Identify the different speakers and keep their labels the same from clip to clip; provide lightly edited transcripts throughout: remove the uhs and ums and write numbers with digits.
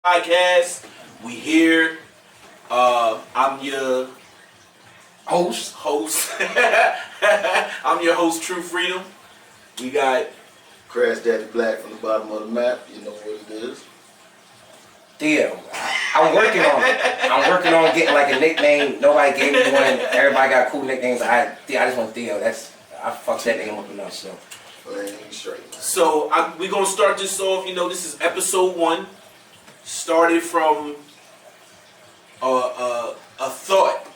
Speaker 1: Podcast. We here. I'm your
Speaker 2: Host.
Speaker 1: I'm your host, True Freedom. We got
Speaker 3: Crash Daddy Black from the bottom of the map. You know what it is.
Speaker 2: Theo. I'm working on it. I'm working on getting like a nickname. Nobody gave me one. Everybody got cool nicknames. I just want Theo. I fucked that name up enough. So.
Speaker 3: Straight.
Speaker 1: So we're gonna start this off. This is episode 1. Started from a thought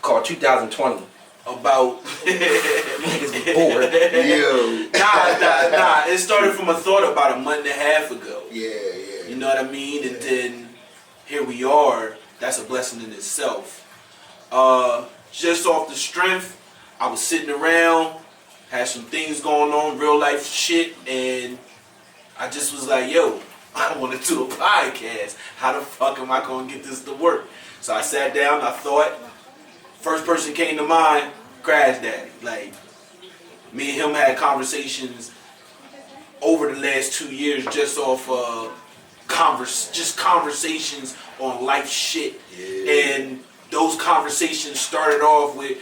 Speaker 2: Called 2020.
Speaker 1: about
Speaker 2: Niggas was bored.
Speaker 3: Yo.
Speaker 1: nah. It started from a thought about a month and a half ago.
Speaker 3: Yeah.
Speaker 1: You know what I mean? And then here we are. That's a blessing in itself. Just off the strength, I was sitting around, had some things going on, real life shit, and I just was like, yo, I want to do a podcast. How the fuck am I going to get this to work? So I sat down, I thought, first person came to mind, Crash Daddy. Like, me and him had conversations over the last 2 years just off conversations on life shit.
Speaker 3: Yeah.
Speaker 1: And those conversations started off with,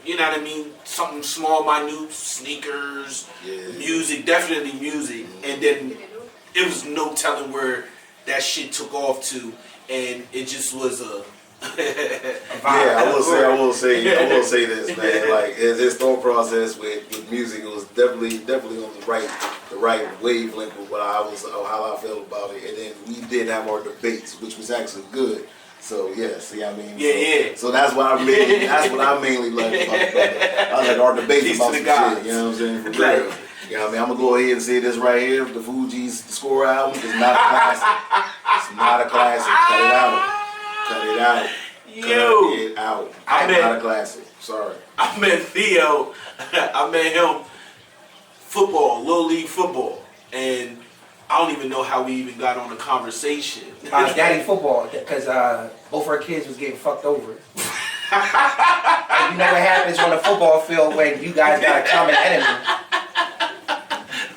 Speaker 1: you know what I mean, something small, minute, sneakers, music, definitely music. And then it was no telling where that shit took off to, and it just was a
Speaker 3: I will say this, man. Like his thought process with music, it was definitely on the right wavelength with how I felt about it. And then we did have our debates, which was actually good. So So that's what I mainly like about it. I like our debates about some shit. You know what I'm saying? For real. You know what I mean? I'm gonna go ahead and say this right here. The Fugees' Score album is not a classic. It's not a classic. Cut it out. Not a classic. Sorry.
Speaker 1: I met Theo. I met him football, Little League football, and I don't even know how we even got on a conversation.
Speaker 2: Daddy football, because both our kids was getting fucked over. And you know what happens on the football field when you guys got a common enemy.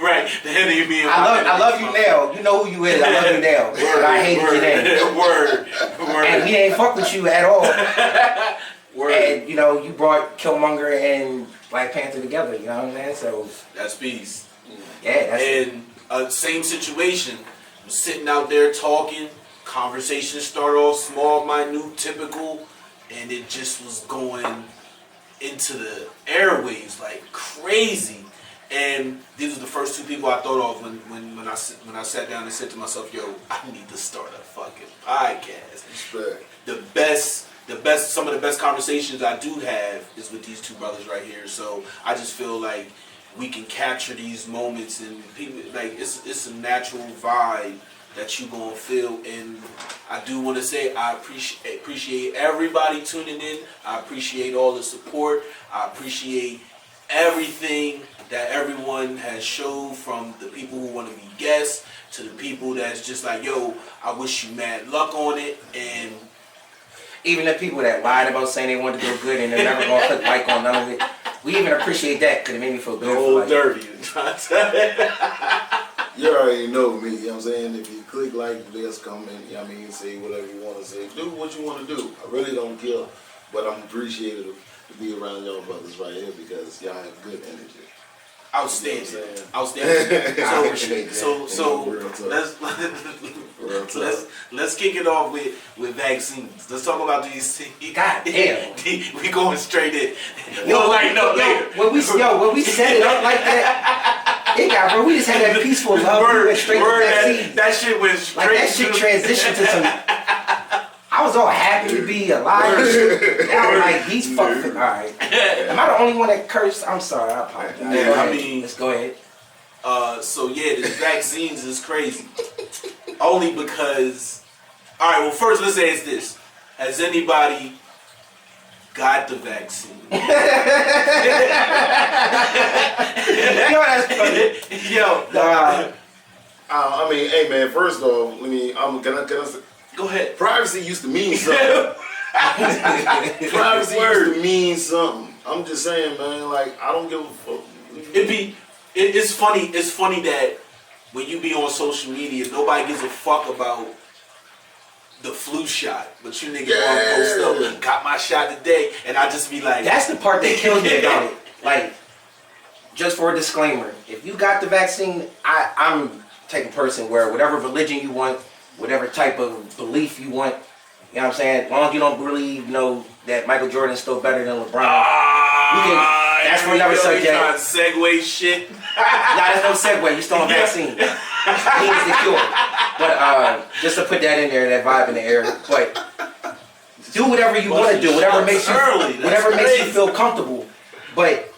Speaker 1: Right, the enemy being
Speaker 2: I love you now. You know who you is. I love you now. But I hated your name.
Speaker 1: Word.
Speaker 2: And we ain't fuck with you at all.
Speaker 1: Word.
Speaker 2: And you brought Killmonger and Black Panther together. You know what I'm saying? So
Speaker 1: that's peace.
Speaker 2: Yeah,
Speaker 1: and same situation. I'm sitting out there talking. Conversation started off small, minute, typical, and it just was going into the airwaves like crazy. And these were the first two people I thought of when I sat down and said to myself, yo, I need to start a fucking podcast.
Speaker 3: Respect.
Speaker 1: Some of the best conversations I do have is with these two brothers right here. So I just feel like we can capture these moments, and people, like, it's a natural vibe that you gonna feel. And I do want to say I appreciate everybody tuning in. I appreciate all the support. I appreciate everything that everyone has showed, from the people who want to be guests to the people that's just like, yo, I wish you mad luck on it. And
Speaker 2: even the people that lied about saying they wanted to go good and they're never going to click like on none of it, we even appreciate that because it made me feel good.
Speaker 1: Old dirty.
Speaker 3: You already know me, you know what I'm saying? If you click like this, comment, you know what I mean, say whatever you want to say. Do what you want to do. I really don't care, but I'm appreciative to be around y'all brothers right here because y'all have good energy.
Speaker 1: Outstanding.
Speaker 3: You know what I'm
Speaker 1: Outstanding. So
Speaker 3: Real
Speaker 1: let's kick it off with vaccines. Let's talk about these things.
Speaker 2: God damn.
Speaker 1: We going straight in. Later.
Speaker 2: When we set it up like that, bro, we just had that peaceful love. We went straight to vaccines.
Speaker 1: That shit went straight.
Speaker 2: Like that shit transitioned to some. I was all happy to be alive. Now I'm like, these fucking. Alright. Am I the only one that cursed? I'm sorry, I apologize.
Speaker 1: Yeah,
Speaker 2: let's go ahead.
Speaker 1: This vaccines is crazy. Only because. Alright, well, first let's ask this. Has anybody got the vaccine?
Speaker 2: Yo, that's funny.
Speaker 1: Yo.
Speaker 3: I mean, hey man, first off, can I
Speaker 1: Go ahead.
Speaker 3: privacy used to mean something. Privacy used to mean something. I'm just saying, man, like, I don't give a fuck.
Speaker 1: It's funny that when you be on social media, nobody gives a fuck about the flu shot, but you niggas want to post up, got my shot today, and I just be like,
Speaker 2: that's the part that kills me about it. Like, just for a disclaimer, if you got the vaccine, I'm the type of person where whatever religion you want, whatever type of belief you want, you know what I'm saying? As long as you don't believe, that Michael Jordan is still better than LeBron. That's for another subject.
Speaker 1: Trying to segue shit.
Speaker 2: Nah, there's no segue. You still on vaccine. He is the cure. But just to put that in there, that vibe in the air. But do whatever you want to do, whatever makes you feel comfortable. But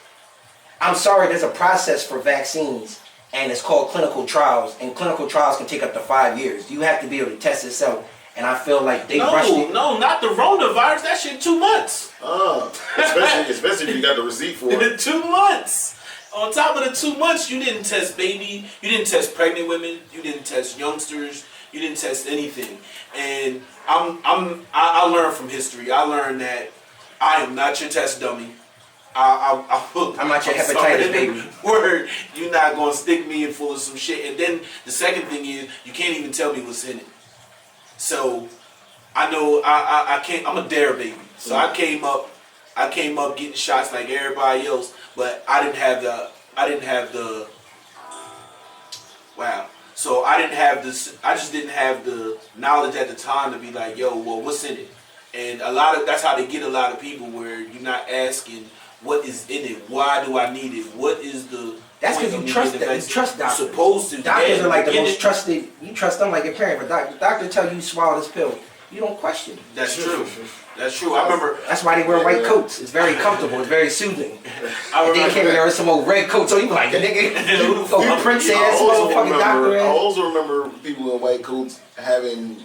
Speaker 2: I'm sorry, there's a process for vaccines, and it's called clinical trials. And clinical trials can take up to 5 years. You have to be able to test this out. And I feel like they rushed it.
Speaker 1: No, not the coronavirus. That shit 2 months.
Speaker 3: Especially if you got the receipt for it.
Speaker 1: 2 months. On top of the 2 months, you didn't test baby, you didn't test pregnant women, you didn't test youngsters, you didn't test anything. And I learned from history. I learned that I am not your test dummy. I'm
Speaker 2: not your hepatitis baby.
Speaker 1: Word, you're not gonna stick me in full of some shit. And then the second thing is, you can't even tell me what's in it. So I know I can't. I'm a dare baby. So I came up getting shots like everybody else, but I didn't have the. Wow. So I didn't have this. I just didn't have the knowledge at the time to be like, yo, well, what's in it? And that's how they get a lot of people, where you're not asking what is in it. Why do I need it? What is the?
Speaker 2: That's because you trust them. You trust doctors.
Speaker 1: Supposed to.
Speaker 2: Doctors are like the most trusted. You trust them like your parent. But doctor tell you swallow this pill, you don't question it.
Speaker 1: That's true. That's true. I remember.
Speaker 2: That's why they wear white coats. It's very comfortable. It's very soothing. And then came there with some old red coat, so you like, nigga, who the fuck Prince ass motherfucking doctor?
Speaker 3: I also remember people in white coats having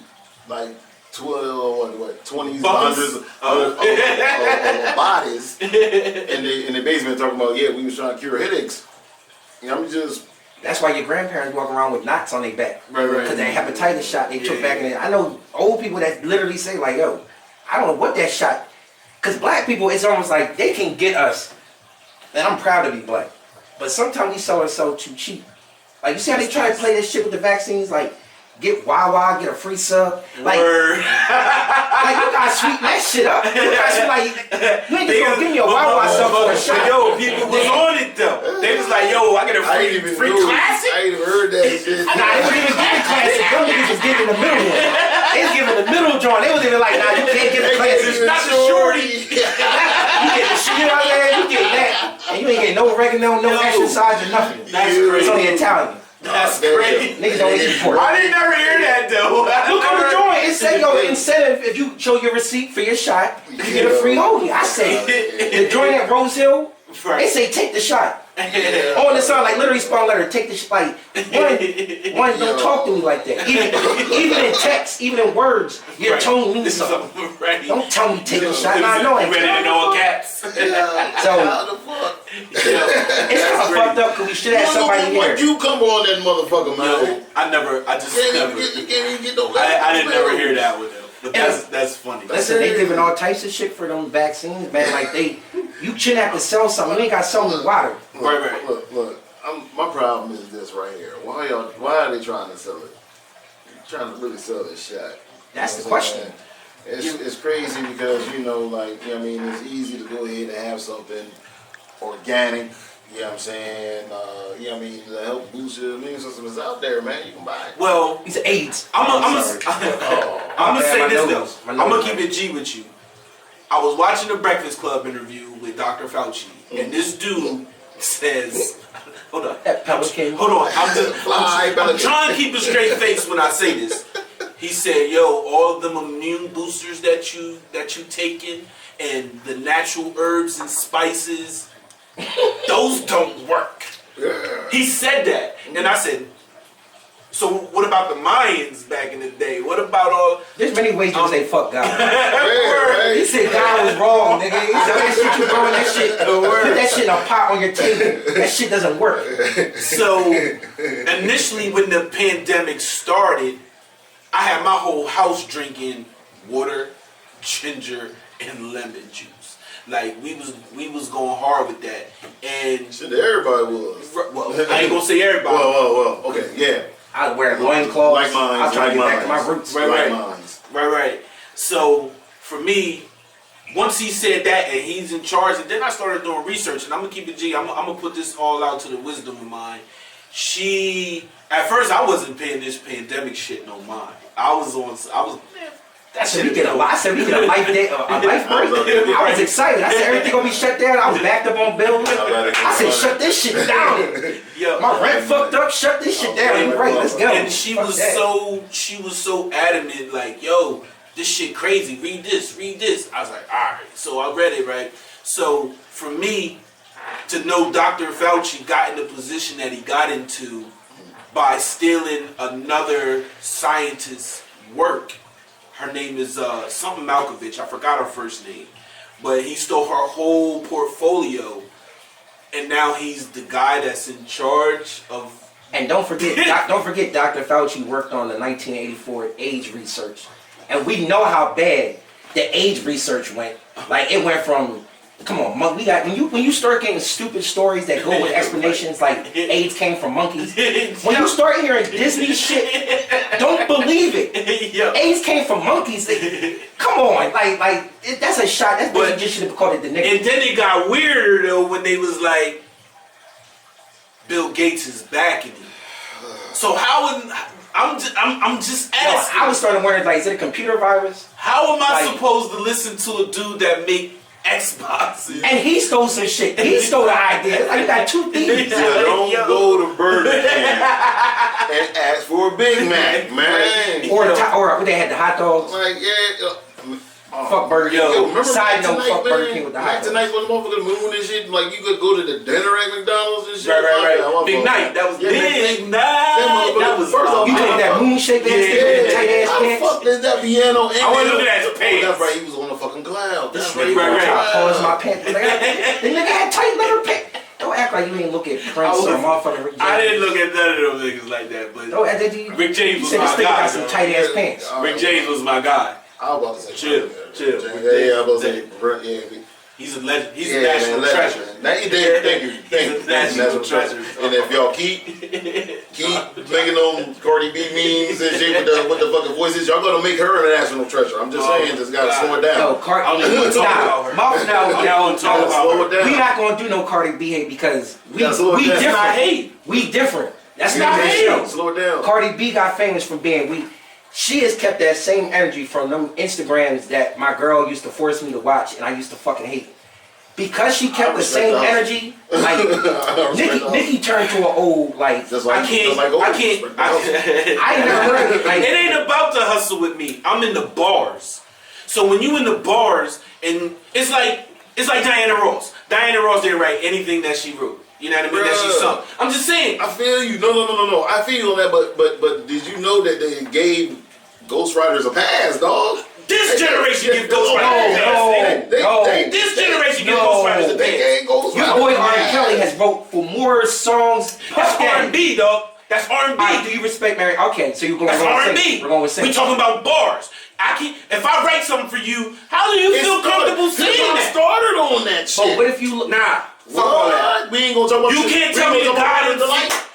Speaker 3: like 20s, hundreds of bodies in the basement talking about, we was trying to cure headaches. You know,
Speaker 2: that's why your grandparents walk around with knots on their back.
Speaker 3: Right.
Speaker 2: Because that hepatitis shot they took back in there. I know old people that literally say like, yo, I don't know what that shot. Because black people, it's almost like they can get us. And I'm proud to be black. But sometimes we sell ourselves too cheap. Like, you see how they try to play this shit with the vaccines? Like, get Wawa, get a free sub. Like, like you gotta sweeten that shit up. You guys like, you ain't just gonna give me a Wawa sub for a shot.
Speaker 1: Yo, people was on it though. They was like, yo, I get a free classic.
Speaker 3: I ain't even heard that shit.
Speaker 2: Nah, they wasn't even giving classic. Them niggas was giving the middle one. They was giving the middle joint. They was even like, nah, you can't get a classic.
Speaker 1: It's not the shorty.
Speaker 2: You get the shit out there, you get that. And you ain't get no oregano, no exercise or nothing.
Speaker 1: That's crazy.
Speaker 2: It's only Italian.
Speaker 1: That's crazy.
Speaker 2: Niggas don't eat pork.
Speaker 1: I didn't never hear that though.
Speaker 2: Look on the joint. It said, yo, incentive, if you show your receipt for your shot, you get a free hoagie. I say, the joint at Rose Hill, they say take the shot. On the side, like literally spell letter, take the shot. Like, one, don't talk to me like that. Even in text, even in words, your tone means something. Don't tell me take the shot. Nah, no,
Speaker 1: you ready to know cats?
Speaker 2: So, it's kind of fucked up because we should have somebody here.
Speaker 3: You come on that motherfucker, man.
Speaker 1: I didn't never hear that with him. But that's funny.
Speaker 2: Listen, they giving all types of shit for them vaccines, man. Like you shouldn't have to sell something. You ain't got to sell me water.
Speaker 1: Right.
Speaker 3: Look. My problem is this right here. Why are they trying to sell it? Trying to really sell this shot.
Speaker 2: That's the question.
Speaker 3: It's crazy because it's easy to go ahead and have something organic. You know what I'm saying? To help boost your immune system is out there, man. You can buy it.
Speaker 1: Well,
Speaker 2: it's AIDS.
Speaker 1: I'm gonna say this though. I'm gonna keep it G with you. I was watching the Breakfast Club interview with Dr. Fauci, and this dude says, "Hold on, hold on. I'm trying to keep a straight face when I say this." He said, "Yo, all of them immune boosters that you taking, and the natural herbs and spices." Those don't work. Yeah. He said that. And I said, so what about the Mayans back in the day? What about all...
Speaker 2: There's many ways you can say fuck God.
Speaker 3: Right.
Speaker 2: He said God was wrong, nigga. He said that shit you throwing that shit. Put that shit in a pot on your table. That shit doesn't work.
Speaker 1: So, initially when the pandemic started, I had my whole house drinking water, ginger, and lemon juice. Like we was going hard with that, and
Speaker 3: shit, everybody was.
Speaker 1: Well, I ain't gonna say everybody.
Speaker 3: Well, okay, yeah.
Speaker 2: I wear loincloths.
Speaker 3: Like mine.
Speaker 2: I was trying to get back to my roots.
Speaker 1: Right. So for me, once he said that and he's in charge, and then I started doing research, and I'm gonna keep it G. I'm gonna put this all out to the wisdom of mine. At first I wasn't paying this pandemic shit no mind. I was man, that shit.
Speaker 2: I said we get a life break. I was excited. I said everything gonna be shut down. I was backed up on bills. I said shut this shit down.
Speaker 1: Yo,
Speaker 2: my rent fucked up. Shut this shit down. Right, let's go.
Speaker 1: And she was so adamant, like, yo, this shit crazy. Read this. I was like, all right. So I read it, right. So for me to know Dr. Fauci got in the position that he got into by stealing another scientist's work. Her name is something Malkovich. I forgot her first name. But he stole her whole portfolio. And now he's the guy that's in charge of...
Speaker 2: And don't forget Dr. Fauci worked on the 1984 AIDS research. And we know how bad the AIDS research went. Like, it went from... Come on, when you start getting stupid stories that go with explanations like AIDS came from monkeys, when you start hearing Disney shit, don't believe it. AIDS came from monkeys. Come on, that's a shot. That's what you just should have called it the nigga.
Speaker 1: And then it got weirder though when they was like, Bill Gates is backing him. So how would I'm just asking?
Speaker 2: I was starting wondering, like, is it a computer virus?
Speaker 1: How am I supposed to listen to a dude that make Xboxes?
Speaker 2: And he stole some shit. He stole the idea. Like, you got two thieves.
Speaker 3: Don't go to Burger King and ask for a Big Mac, man.
Speaker 2: Or they had the hot dogs.
Speaker 3: Like, yeah.
Speaker 2: Fuck Burger King.
Speaker 3: Remember
Speaker 2: Side note, fuck
Speaker 3: man,
Speaker 2: Burger King with the hot dogs.
Speaker 3: Tonight when the motherfucker moon and shit, like you could go to the dinner at McDonald's and shit.
Speaker 1: Right. Big night. That was big night. That was
Speaker 3: first off.
Speaker 2: You took that moon shake ass nigga with tight ass pants.
Speaker 3: How the fuck did that piano end?
Speaker 1: I want to look at his pants.
Speaker 3: That's right. He was on a fucking cloud. That's
Speaker 2: right. I paused my pants. The nigga had tight leather pants. Don't act like you ain't look at Prince or motherfucking Rick James.
Speaker 1: I didn't look at none of those niggas like that, but Rick James was my guy.
Speaker 2: Got some tight ass pants.
Speaker 1: Rick James was my guy.
Speaker 3: I was about to say
Speaker 1: chill.
Speaker 3: Yeah, I was about to say
Speaker 1: he's a legend. He's a national treasure.
Speaker 3: Thank you.
Speaker 1: He's a national treasure.
Speaker 3: And if y'all keep making them Cardi B memes and shit with the fucking voices, y'all gonna make her a national treasure. I'm just saying, just gotta slow it down.
Speaker 2: No, Cardi B.
Speaker 1: No,
Speaker 3: slow it down.
Speaker 2: We not gonna do no Cardi B hate because we different. We different. That's
Speaker 1: not hate.
Speaker 3: Slow it down.
Speaker 2: Cardi B got famous for being weak. She has kept that same energy from them Instagrams that my girl used to force me to watch and I used to fucking hate. Because she kept the same energy, like Nikki turned to an old I never heard it. Like,
Speaker 1: it ain't about the hustle with me. I'm in the bars. So when you in the bars and it's like Diana Ross. Diana Ross didn't write anything that she wrote. You know what I mean? That she sung. I'm just saying.
Speaker 3: I feel you. No. I feel you on that, but did you know that they gave ghostwriters a pass, dog?
Speaker 1: This generation give ghostwriters a pass. This generation give ghostwriters a pass.
Speaker 2: Your boy R. Kelly has wrote for more songs.
Speaker 1: That's R&B, dog. That's R&B.
Speaker 2: Right, do you respect Mary? Okay, so you're going
Speaker 1: to
Speaker 2: R&B. We're going with sing.
Speaker 1: We talking about bars. If I write something for you, how do you feel comfortable saying that?
Speaker 3: Started on that shit.
Speaker 2: But what if you
Speaker 3: fuck all that. We ain't gonna talk about
Speaker 1: you can't tell me the guy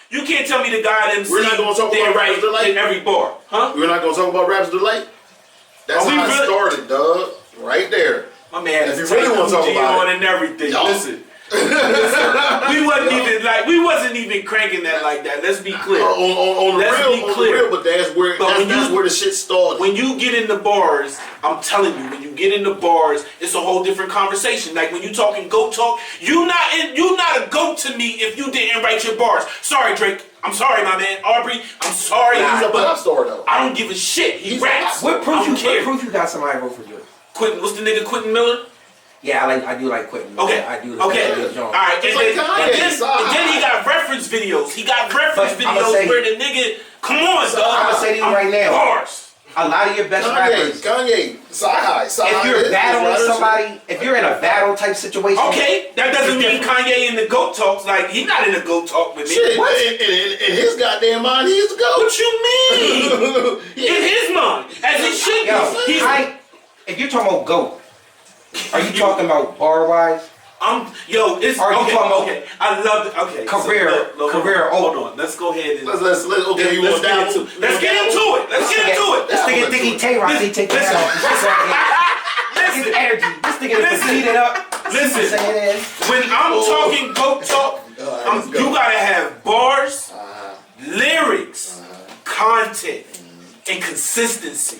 Speaker 1: You can't tell me the guy MC.
Speaker 3: We're not gonna talk about
Speaker 1: Rapper's Delight in every bar, huh?
Speaker 3: We're not gonna talk about Rapper's Delight. That's how it started, dog. Right there.
Speaker 1: My man,
Speaker 3: if you really want to talk about
Speaker 1: it and everything, listen. we wasn't even cranking that like that. Let's be clear.
Speaker 3: On the real, but that's where the shit started.
Speaker 1: When you get in the bars, I'm telling you, when you get in the bars, it's a whole different conversation. Like when you talking goat talk, you not a goat to me if you didn't write your bars. Sorry, Drake. I'm sorry, my man. Aubrey, I'm sorry.
Speaker 3: He's a pop star though.
Speaker 1: I don't give a shit. He raps.
Speaker 2: What proof you got somebody wrote for you?
Speaker 1: Quentin, what's the nigga Quentin Miller?
Speaker 2: Yeah, I do like Quentin.
Speaker 1: Okay.
Speaker 2: I do.
Speaker 1: Okay. All right. And then he got reference videos. Where the nigga, come on, dog.
Speaker 2: I'm gonna say to you right now.
Speaker 1: Bars.
Speaker 2: A lot of your best rappers.
Speaker 3: Kanye, side high.
Speaker 2: If you're battling somebody, if you're in a battle type situation.
Speaker 1: Okay, that doesn't mean Kanye in the GOAT talks. Like, he's not in the GOAT talk with me.
Speaker 3: Shit, in his goddamn mind, he's the GOAT.
Speaker 1: What you mean? In his mind. As he should be.
Speaker 2: If you're talking about GOAT, Are you talking about bar wise?
Speaker 1: It's
Speaker 2: Are you
Speaker 1: okay.
Speaker 2: talking about
Speaker 1: Okay, I love it. Okay,
Speaker 2: career?
Speaker 1: Hold on. Let's go ahead and
Speaker 3: Let's okay.
Speaker 1: let's get into it. Let's get into it.
Speaker 2: This nigga think he Tay-Rock, he take that off. His energy. This nigga is beat it up.
Speaker 1: Listen, when I'm talking GOAT talk, you gotta have bars, lyrics, content, and consistency.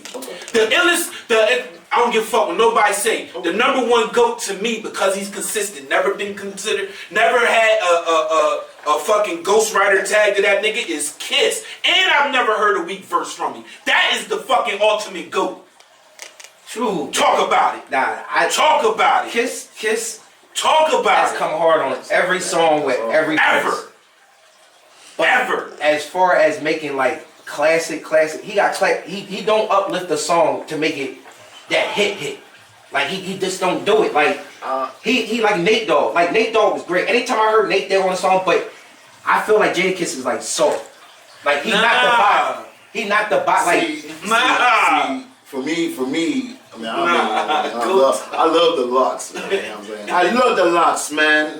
Speaker 1: The illest, I don't give a fuck what nobody say. The number one GOAT to me, because he's consistent, never been considered, never had a fucking ghostwriter tag to that nigga, is Kiss. And I've never heard a weak verse from him. That is the fucking ultimate GOAT.
Speaker 2: True.
Speaker 1: Talk about it. Talk about it.
Speaker 2: Kiss.
Speaker 1: Talk about
Speaker 2: has
Speaker 1: it.
Speaker 2: come hard on every song with every verse.
Speaker 1: Ever.
Speaker 2: As far as making like classic, he don't uplift the song to make it that hit. Like he just don't do it. Like he like Nate Dogg. Like Nate Dogg was great. Anytime I heard Nate Dogg on a song, but I feel like Jadakiss is like soft. Like he's not the bot. He not the bot.
Speaker 3: See, for me. I mean, I love the locks. You know what I'm saying? I love the locks, man.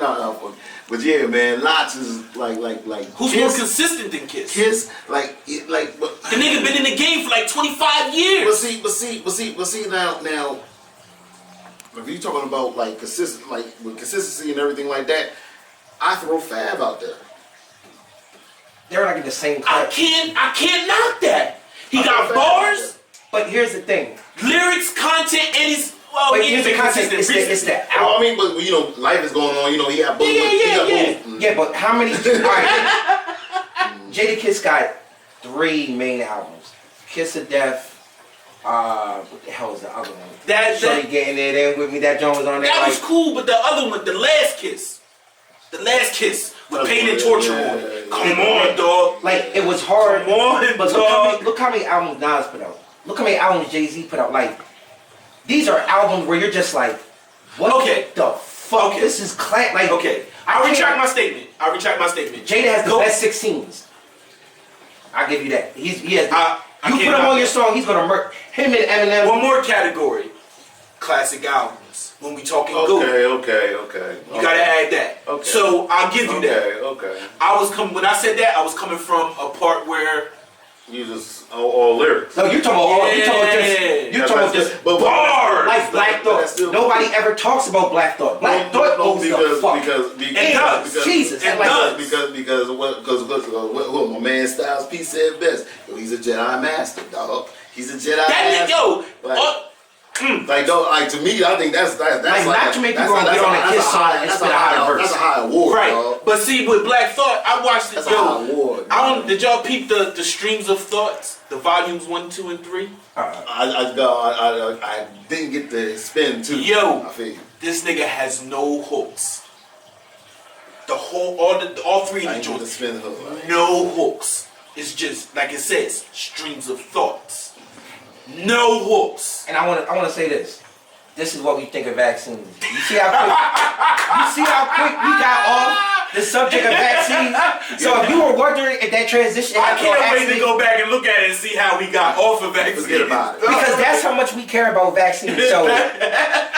Speaker 3: But yeah, man, locks is like.
Speaker 1: Who's more consistent than Kiss?
Speaker 3: Kiss, but
Speaker 1: the nigga been in the game for like 25 years.
Speaker 3: But see now. If you talking about like consistent, like with consistency and everything like that, I throw Fab out there.
Speaker 2: They're like in the same class.
Speaker 1: I can't knock that. He got bars.
Speaker 2: But here's the thing.
Speaker 1: Lyrics, content, and he's
Speaker 2: here's the content. It's the
Speaker 3: I mean, but life is going on. He had both.
Speaker 2: Yeah, but how many? All right. Jadakiss got 3 main albums. Kiss of Death. What the hell is the other one?
Speaker 1: That
Speaker 2: getting it in with me. That John was on there.
Speaker 1: That was cool, but the other one, the last kiss with pain and torture on. Come on, dog.
Speaker 2: Like it was hard.
Speaker 1: Come on,
Speaker 2: but
Speaker 1: dog.
Speaker 2: Look how many albums Nas put out. Look how many albums Jay-Z put out. Like these are albums where you're just like, what the fuck? This is like.
Speaker 1: Okay, I retract my statement.
Speaker 2: Jada has the best 16s. I'll give you that. He has. You put him on your song, he's gonna murk him and Eminem.
Speaker 1: One more category: classic albums. When we talking GOAT.
Speaker 3: Okay.
Speaker 1: You gotta add that. Okay. So I'll give you that.
Speaker 3: Okay.
Speaker 1: When I said that, I was coming from a part where
Speaker 3: you just all lyrics.
Speaker 2: No, you're talking about just
Speaker 1: bars.
Speaker 2: Like Black Thought. Nobody ever talks about Black Thought. Black Thought owns the fuck.
Speaker 3: Because
Speaker 2: Jesus.
Speaker 3: Because my man Styles P said best. Yo, he's a Jedi Master, dog. He's a Jedi Master. Like to me, I think that's
Speaker 2: not too many people gonna get on a Kiss song and spit a higher verse.
Speaker 3: That's a high award,
Speaker 1: right?
Speaker 3: Dog.
Speaker 1: But see, with Black Thought, I watched it.
Speaker 3: That's a high award.
Speaker 1: Did y'all peep the streams of thoughts, the volumes 1, 2, and 3?
Speaker 3: I didn't get the spin too.
Speaker 1: Yo,
Speaker 3: I feel
Speaker 1: this nigga has no hooks. All 3 of the joints, no hooks. It's just like it says, streams of thoughts. No hooks.
Speaker 2: And I want to say this. This is what we think of vaccines. You see how quick we got off the subject of vaccines? So if you were wondering if that transition
Speaker 1: I can't wait to go back and look at it and see how we got off of vaccines.
Speaker 3: Forget about it.
Speaker 2: Because that's how much we care about vaccines. So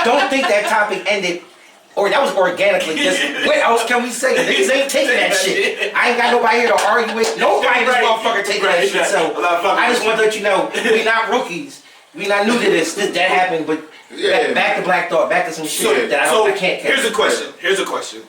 Speaker 2: don't think that topic ended, or that was organically. What else can we say? Niggas ain't taking that shit. I ain't got nobody here to argue with. Nobody in this motherfucker taking that shit. So I just want to let you know, we not rookies. We not new to this. That happened, but back to Black Thought, back to some shit that I can't catch.
Speaker 1: Here's a question.